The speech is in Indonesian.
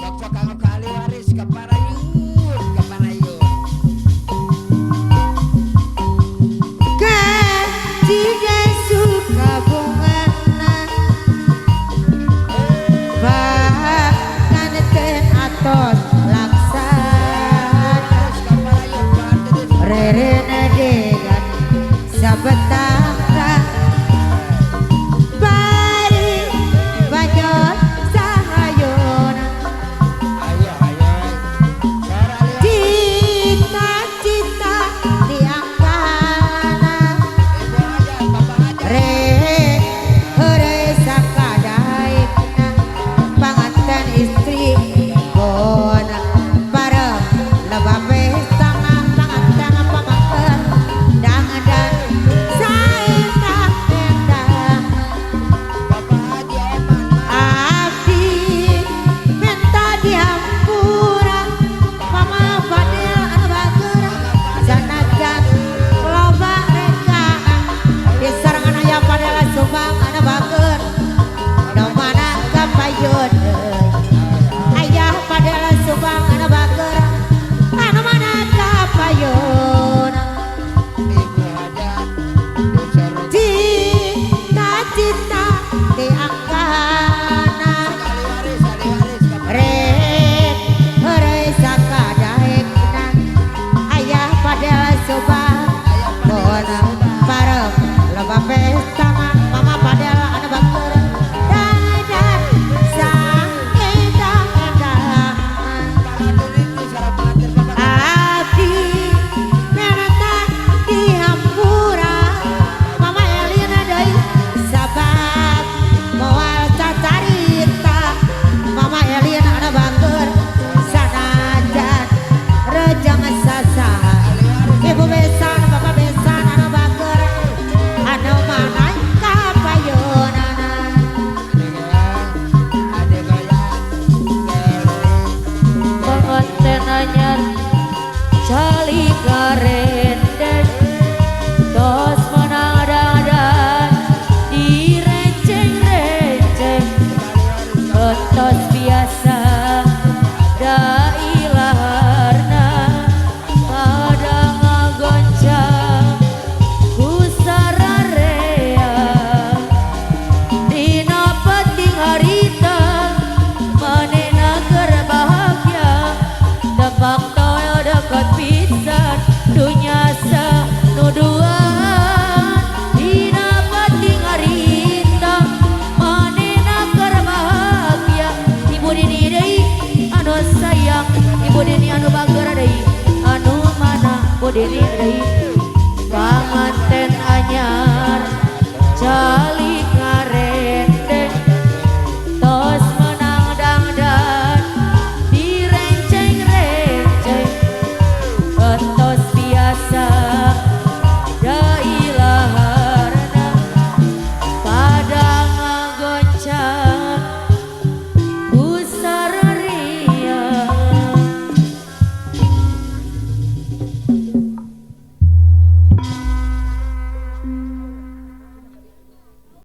cocok kanggo kali waris kaparayun kaparayun. Kajige suka bungana bahkan ten atos laksana rerena dengan sabetaka bari bajot sahayona cita-cita diangkana re sakadaikna panganten istri bona bareng lebah pesta panganten pamangkeun dangan saena endang abdi minta dihampura mama fadil anu bageura sanajan loba rekaan di sarangan aya padela sumbang anu bageur nu mana kapayun ayah padela sumbang anu bageur anu mana kapayun cita-cita diangkana rek heureui sakadaekna ayah padela sumbang bona bareng loba pesta mama padela anu bageur dangan sang endah-endahan abdi meneta dihampura mama Elina deui sabab moal cacarita mama Elina anu bageur sanajan rejang sasaha ibu besan bapak besan anu bageur anu mana kapayunana pengantin anyar cali karenden tos menang-dangan direceng-receng tos biasa da ilaharna pada ngagoncang ku sararea dina penting harita manehna keur bahagia tebak toyo dekat pisan dunya sanuduan dina penting harita manehna keur bahagia ibu dini deui anu sayang ibu dini anu bageur deui anu mana ibu dini deui